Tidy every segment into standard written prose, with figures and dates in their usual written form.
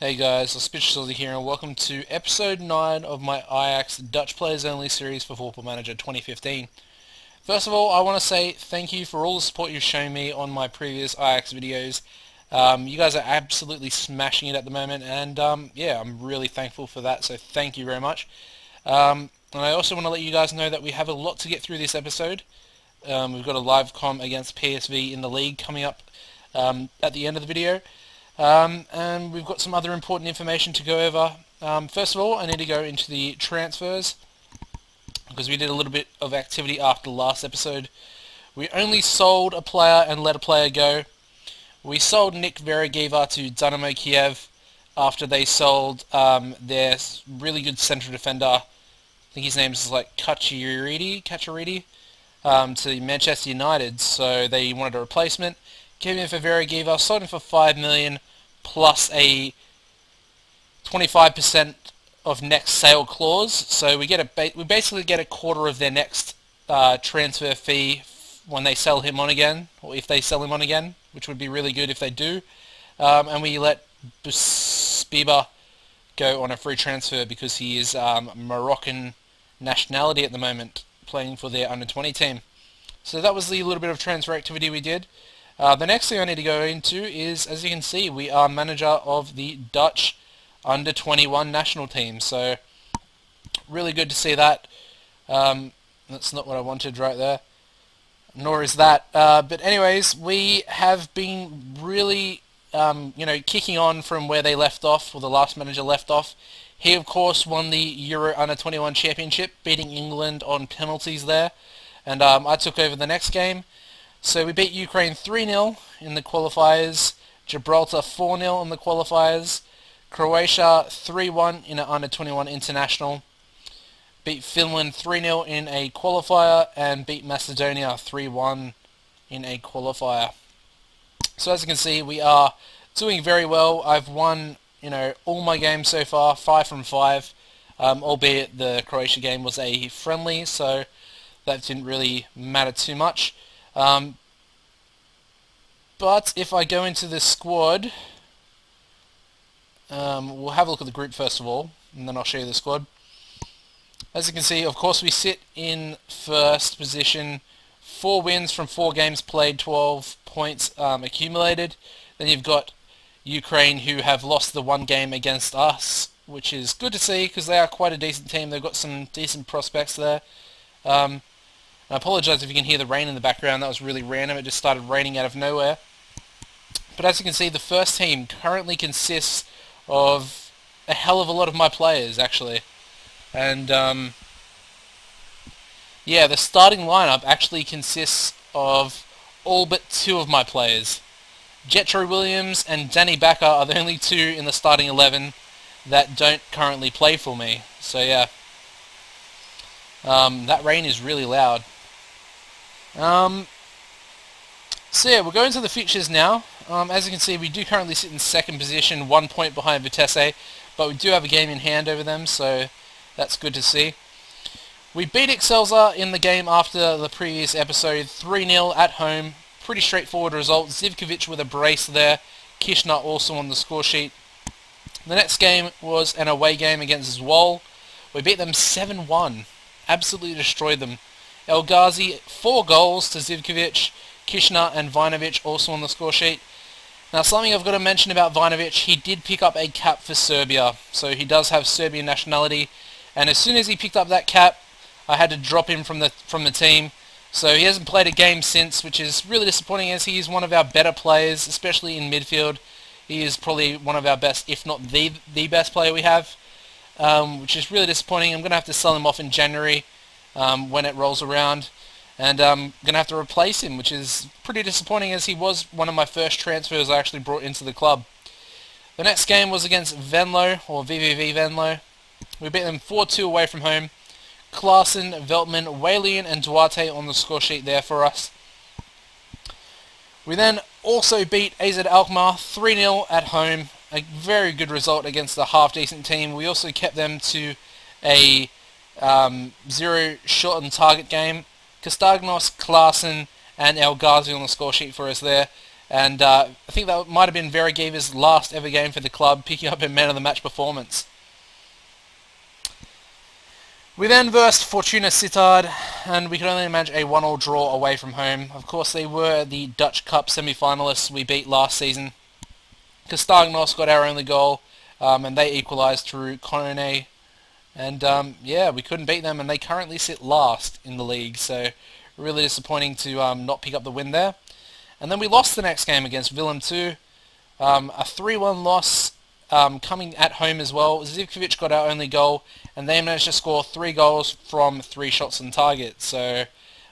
Hey guys, AuspiciousAussie here and welcome to episode 9 of my Ajax Dutch Players Only series for Football Manager 2015. First of all, I want to say thank you for all the support you've shown me on my previous Ajax videos. You guys are absolutely smashing it at the moment and yeah, I'm really thankful for that, so thank you very much. And I also want to let you guys know that we have a lot to get through this episode. We've got a live comm against PSV in the league coming up at the end of the video. And we've got some other important information to go over. First of all, I need to go into the transfers because we did a little bit of activity after the last episode. We only sold a player and let a player go. We sold Nick Veregiva to Dynamo Kiev after they sold their really good central defender, I think his name is like Cacciaridi, to Manchester United, so they wanted a replacement. Came in for Veregiva, sold him for 5 million plus a 25% of next sale clause. So we basically get a quarter of their next transfer fee when they sell him on again, or if they sell him on again, which would be really good if they do. And we let Biba go on a free transfer because he is Moroccan nationality at the moment, playing for their under-20 team. So that was the little bit of transfer activity we did. The next thing I need to go into is, as you can see, we are manager of the Dutch under-21 national team. So really good to see that. That's not what I wanted right there. Nor is that. But anyways, we have been really, kicking on from where they left off, or the last manager left off. He, of course, won the Euro Under-21 Championship, beating England on penalties there. And I took over the next game. So we beat Ukraine 3-0 in the qualifiers, Gibraltar 4-0 in the qualifiers, Croatia 3-1 in an Under-21 International, beat Finland 3-0 in a qualifier, and beat Macedonia 3-1 in a qualifier. So as you can see, we are doing very well. I've won, all my games so far, 5 from 5, albeit the Croatia game was a friendly, so that didn't really matter too much. But if I go into this squad, we'll have a look at the group first of all, and then I'll show you the squad. As you can see, of course, we sit in first position, 4 wins from 4 games played, 12 points accumulated. Then you've got Ukraine, who have lost the 1 game against us, which is good to see because they are quite a decent team. They've got some decent prospects there. I apologise if you can hear the rain in the background. That was really random. It just started raining out of nowhere. But as you can see, the first team currently consists of a hell of a lot of my players, actually. And, yeah, the starting lineup actually consists of all but 2 of my players. Jetro Williams and Danny Backer are the only 2 in the starting 11 that don't currently play for me. So, yeah. That rain is really loud. So yeah, we'll go into the fixtures now. As you can see, we do currently sit in second position, 1 point behind Vitesse, but we do have a game in hand over them, so that's good to see. We beat Excelsior in the game after the previous episode, 3-0 at home. Pretty straightforward result. Zivkovic with a brace there. Kishner also on the score sheet. The next game was an away game against Zwolle. We beat them 7-1. Absolutely destroyed them. El Ghazi, 4 goals to Zivkovic, Kishner and Vinovic also on the score sheet. Now something I've got to mention about Vinovic, he did pick up a cap for Serbia, so he does have Serbian nationality, and as soon as he picked up that cap, I had to drop him from the team, so he hasn't played a game since, which is really disappointing as he is one of our better players, especially in midfield. He is probably one of our best, if not the best player we have, which is really disappointing. I'm going to have to sell him off in January when it rolls around, and I'm going to have to replace him, which is pretty disappointing as he was one of my first transfers I actually brought into the club. The next game was against Venlo, or VVV Venlo. We beat them 4-2 away from home. Klaassen, Veltman, Walian and Duarte on the score sheet there for us. We then also beat AZ Alkmaar 3-0 at home. A very good result against a half-decent team. We also kept them to a 0 shot on target game. Castagnos, Klaassen and El Ghazi on the score sheet for us there. and I think that might have been Vera Giva's last ever game for the club, picking up a man of the match performance. We then versed Fortuna Sittard, and we could only manage a 1-1 draw away from home. Of course, they were the Dutch Cup semi-finalists we beat last season. Castagnos got our only goal, and they equalised through Kone. And yeah, we couldn't beat them, and they currently sit last in the league, so really disappointing to not pick up the win there. And then we lost the next game against Willem II, a 3-1 loss, coming at home as well. Zivkovic got our only goal, and they managed to score 3 goals from 3 shots on target, so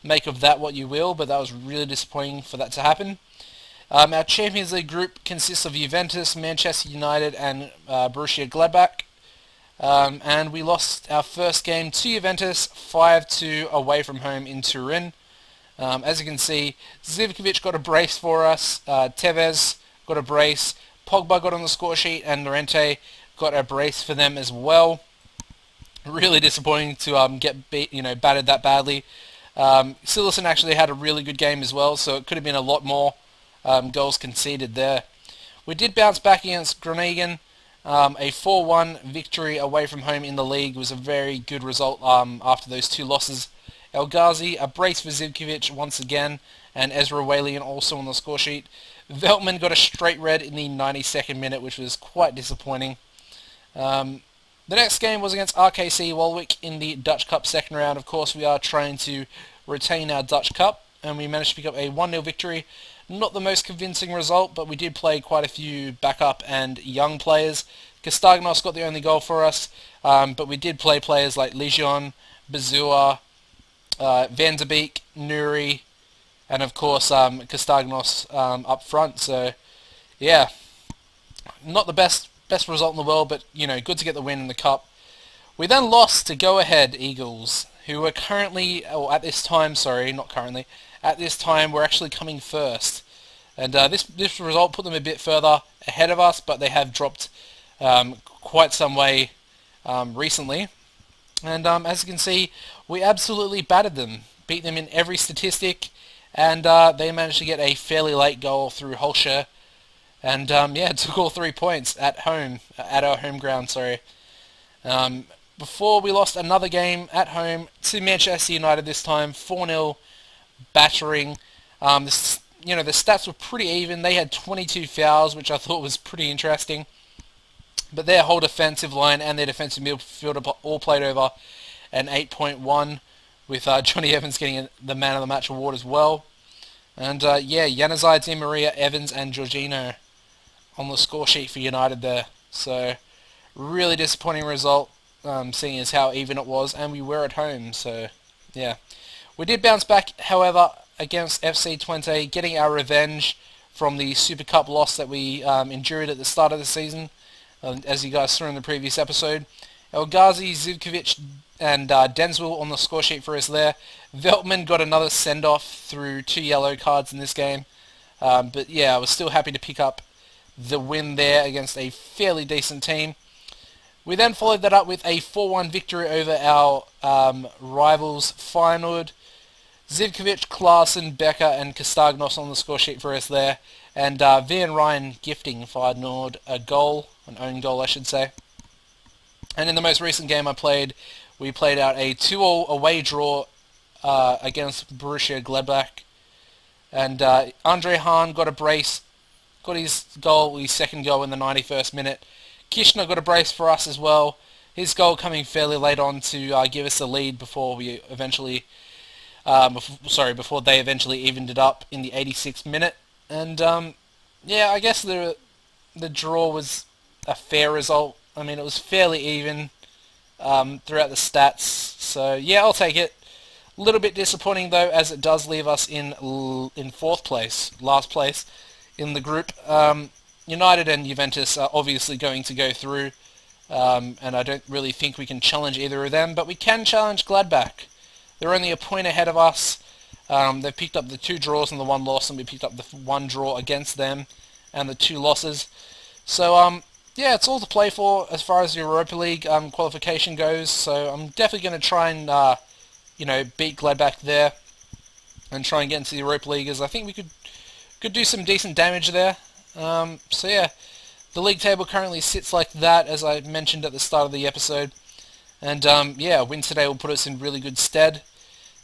make of that what you will, but that was really disappointing for that to happen. Our Champions League group consists of Juventus, Manchester United, and Borussia Gladbach. And we lost our first game to Juventus 5-2 away from home in Turin. As you can see, Zivkovic got a brace for us, Tevez got a brace, Pogba got on the score sheet, and Llorente got a brace for them as well. Really disappointing to get battered that badly. Silerson actually had a really good game as well, so it could have been a lot more goals conceded there. We did bounce back against Groningen. A 4-1 victory away from home in the league was a very good result after those 2 losses. El Ghazi, a brace for Zivkovic once again, and Ezra Walian also on the score sheet. Veltman got a straight red in the 92nd minute, which was quite disappointing. The next game was against RKC Walwick in the Dutch Cup second round. Of course, we are trying to retain our Dutch Cup, and we managed to pick up a 1-0 victory. Not the most convincing result, but we did play quite a few backup and young players. Castagnos got the only goal for us, but we did play players like Legion, Bazua, Van de Beek, Nuri, and of course Castagnos up front. So yeah, not the best result in the world, but good to get the win in the cup. We then lost to Go Ahead Eagles, who are currently, or at this time, sorry, not currently, at this time we're actually coming first. And this result put them a bit further ahead of us, but they have dropped quite some way recently. And as you can see, we absolutely battered them, beat them in every statistic, and they managed to get a fairly late goal through Holscher. And yeah, took all 3 points at home, at our home ground, sorry. Before we lost another game at home to Manchester United this time, 4-0 battering. The stats were pretty even. They had 22 fouls, which I thought was pretty interesting. But their whole defensive line and their defensive midfield all played over an 8.1, with Johnny Evans getting the Man of the Match award as well. And yeah, Januzaj, Di Maria, Evans, and Jorginho on the score sheet for United there. So really disappointing result, seeing as how even it was, and we were at home. So yeah, we did bounce back, however, against FC Twente, getting our revenge from the Super Cup loss that we endured at the start of the season, as you guys saw in the previous episode. El Ghazi, Zivkovic, and Denswell on the score sheet for us there. Veltman got another send-off through 2 yellow cards in this game. But yeah, I was still happy to pick up the win there against a fairly decent team. We then followed that up with a 4-1 victory over our rivals Feyenoord. Zivkovic, Klaassen, Becker, and Castagnos on the score sheet for us there. And Van Rijn gifting Feyenoord a goal, an own goal I should say. And in the most recent game I played, we played out a 2-2 away draw against Borussia Gladbach. And Andre Hahn got a brace, got his goal, his second goal in the 91st minute. Kishner got a brace for us as well. His goal coming fairly late on to give us the lead before we eventually, before they eventually evened it up in the 86th minute. And yeah, I guess the draw was a fair result. I mean, it was fairly even throughout the stats. So yeah, I'll take it. A little bit disappointing though, as it does leave us in 4th place, last place in the group. United and Juventus are obviously going to go through, and I don't really think we can challenge either of them, but we can challenge Gladbach. They're only a point ahead of us. They've picked up the 2 draws and the 1 loss, and we picked up the 1 draw against them and the 2 losses. So yeah, it's all to play for as far as the Europa League qualification goes. So I'm definitely going to try and beat Gladbach there and try and get into the Europa League, as I think we could Could do some decent damage there. So yeah, the league table currently sits like that, as I mentioned at the start of the episode. And yeah, a win today will put us in really good stead.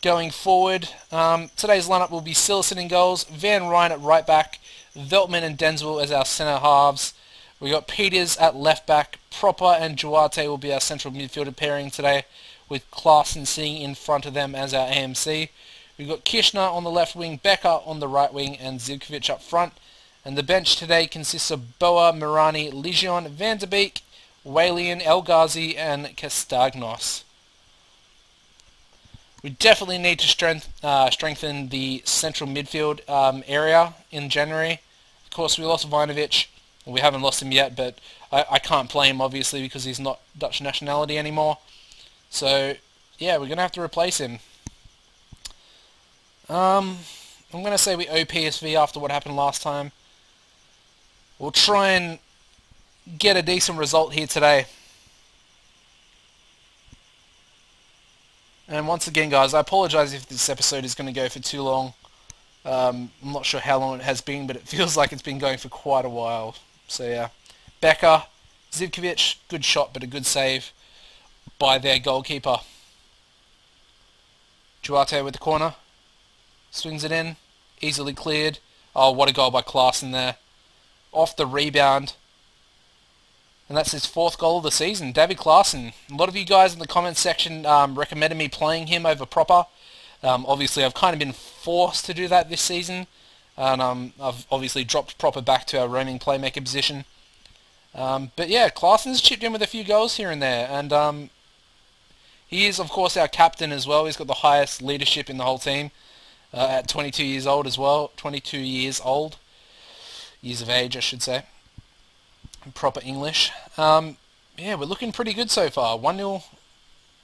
Going forward, today's lineup will be Sillerson in goals, Van Ryn at right back, Veltman and Denzel as our centre halves. We got Peters at left back, Proper and Duarte will be our central midfielder pairing today, with Klaassen sitting in front of them as our AMC. We've got Kishner on the left wing, Becker on the right wing, and Zivkovic up front. And the bench today consists of Boa, Mirani, Legion, Van de Beek, Walian, El Ghazi, and Castagnos. We definitely need to strengthen the central midfield area in January. Of course, we lost Vinovic. We haven't lost him yet, but I can't play him, obviously, because he's not Dutch nationality anymore. So, yeah, we're going to have to replace him. I'm going to say we owe PSV after what happened last time. We'll try and get a decent result here today. And once again, guys, I apologise if this episode is going to go for too long. I'm not sure how long it has been, but it feels like it's been going for quite a while. So yeah, Becker, Zivkovic, good shot, but a good save by their goalkeeper. Duarte with the corner. Swings it in. Easily cleared. Oh, what a goal by Klaassen there. Off the rebound. And that's his 4th goal of the season. David Klaassen. A lot of you guys in the comments section recommended me playing him over Proper. Obviously, I've kind of been forced to do that this season. And I've obviously dropped Proper back to our roaming playmaker position. But yeah, Klaassen's chipped in with a few goals here and there. And he is, of course, our captain as well. He's got the highest leadership in the whole team. At 22 years old as well. 22 years old. Years of age, I should say. Proper English. Yeah, we're looking pretty good so far. 1-0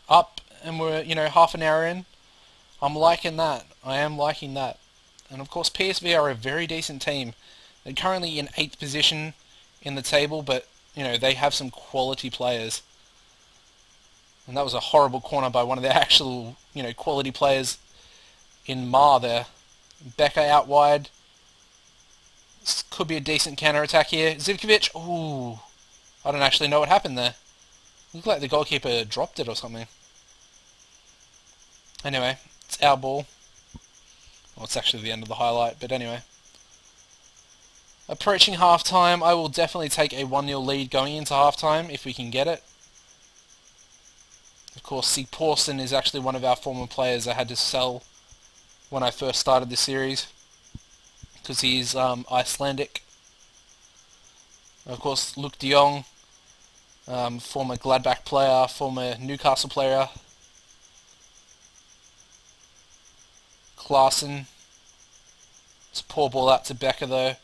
up, and we're, half an hour in. I'm liking that. I am liking that. And of course, PSV are a very decent team. They're currently in 8th position in the table, but, they have some quality players. And that was a horrible corner by one of their actual, quality players in Ma there. Becker out wide. This could be a decent counter-attack here. Zivkovic, ooh. I don't actually know what happened there. Looked like the goalkeeper dropped it or something. Anyway, it's our ball. Well, it's actually the end of the highlight, but anyway. Approaching half-time, I will definitely take a 1-0 lead going into half-time if we can get it. Of course, Sigporsson is actually one of our former players I had to sell when I first started the series, because he's Icelandic. Of course, Luke de Jong, former Gladbach player, former Newcastle player. Klaassen. It's a poor ball out to Becker though,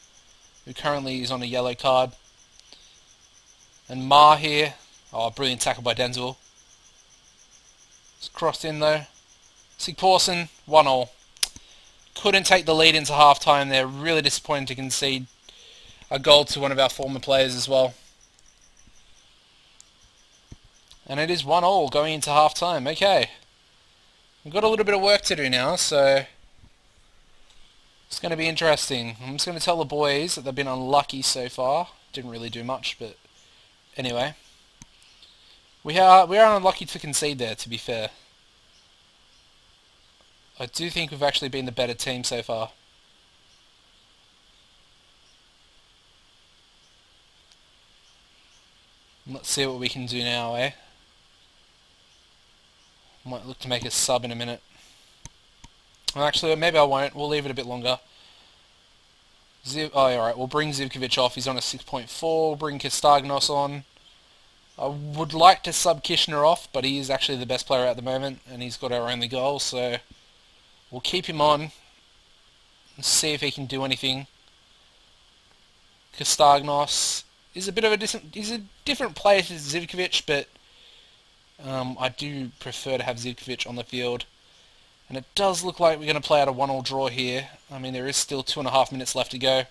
who currently is on a yellow card. And Ma here. Oh, brilliant tackle by Denzel. It's crossed in though. Sigporsson, 1-1. Couldn't take the lead into half-time there. Really disappointed to concede a goal to one of our former players as well. And it is 1-1 going into half-time. Okay. We've got a little bit of work to do now, so it's going to be interesting. I'm just going to tell the boys that they've been unlucky so far. Didn't really do much, but anyway. We are unlucky to concede there, to be fair. I do think we've actually been the better team so far. Let's see what we can do now, eh? Might look to make a sub in a minute. Well, actually, maybe I won't. We'll leave it a bit longer. Alright, we'll bring Zivkovic off. He's on a 6.4. We'll bring Castagnos on. I would like to sub Kishner off, but he is actually the best player at the moment, and he's got our only goal, so we'll keep him on and see if he can do anything. Castagnos is a bit of he's a different player to Zivkovic, but I do prefer to have Zivkovic on the field. And it does look like we're going to play out a 1-1 draw here. I mean, there is still 2.5 minutes left to go.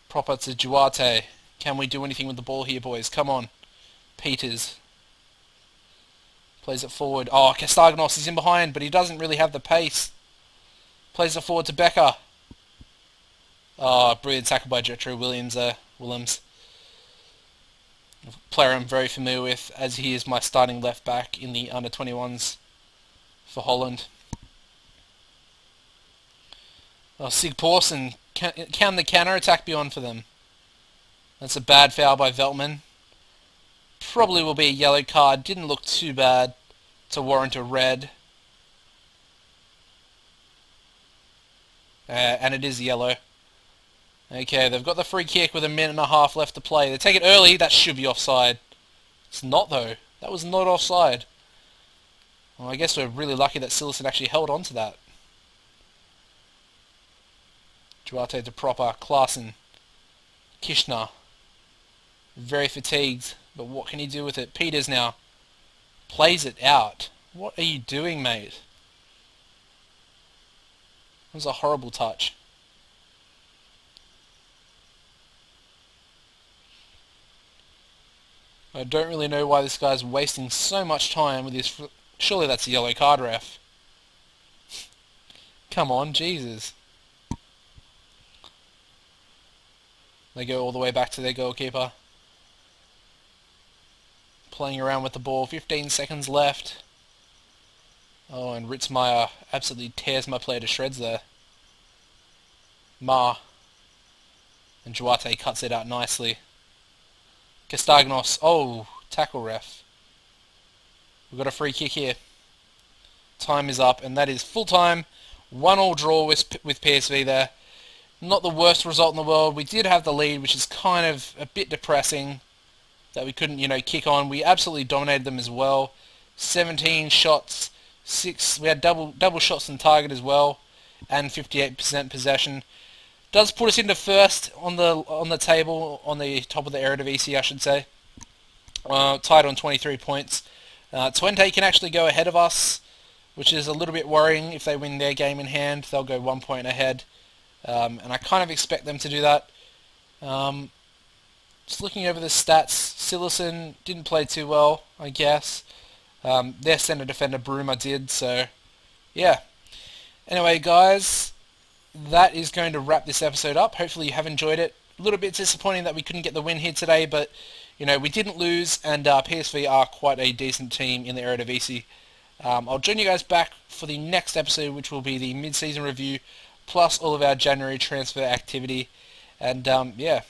Proper to Duarte. Can we do anything with the ball here, boys? Come on. Peters plays it forward. Oh, Castagnos is in behind, but he doesn't really have the pace. Plays it forward to Becker. Oh, brilliant tackle by Jetro Williams there. Willems. A player I'm very familiar with, as he is my starting left back in the under-21s for Holland. Oh, Sig Pawson, can the counter-attack be on for them? That's a bad foul by Veltman. Probably will be a yellow card. Didn't look too bad to warrant a red. And it is yellow. Okay, they've got the free kick with a minute and a half left to play. They take it early. That should be offside. It's not, though. That was not offside. Well, I guess we're really lucky that Silerson actually held on to that. Duarte to proper. Klaassen. Kishner. Very fatigued. But what can he do with it? Peters now. Plays it out. What are you doing, mate? That was a horrible touch. I don't really know why this guy's wasting so much time with his... Surely that's a yellow card, ref. Come on, Jesus. They go all the way back to their goalkeeper. Playing around with the ball. 15 seconds left. Oh, and Ritzmaier absolutely tears my player to shreds there. Ma. And Duarte cuts it out nicely. Castagnos. Oh, tackle ref. We've got a free kick here. Time is up, and that is full time. 1-1 draw with PSV there. Not the worst result in the world. We did have the lead, which is kind of a bit depressing that we couldn't, kick on. We absolutely dominated them as well. 17 shots, 6. We had double shots on target as well, and 58% possession. Does put us into first on the table, on the top of the Eredivisie, I should say. Tied on 23 points. Twente can actually go ahead of us, which is a little bit worrying. If they win their game in hand, they'll go 1 point ahead. And I kind of expect them to do that. Just looking over the stats, Silerson didn't play too well, I guess. Their centre defender, Bruma, did, so yeah. Anyway, guys, that is going to wrap this episode up. Hopefully you have enjoyed it. A little bit disappointing that we couldn't get the win here today, but we didn't lose, and PSV are quite a decent team in the Eredivisie. I'll join you guys back for the next episode, which will be the mid-season review, plus all of our January transfer activity. And yeah,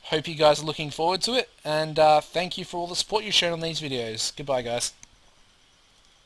hope you guys are looking forward to it, and thank you for all the support you've shown on these videos. Goodbye, guys.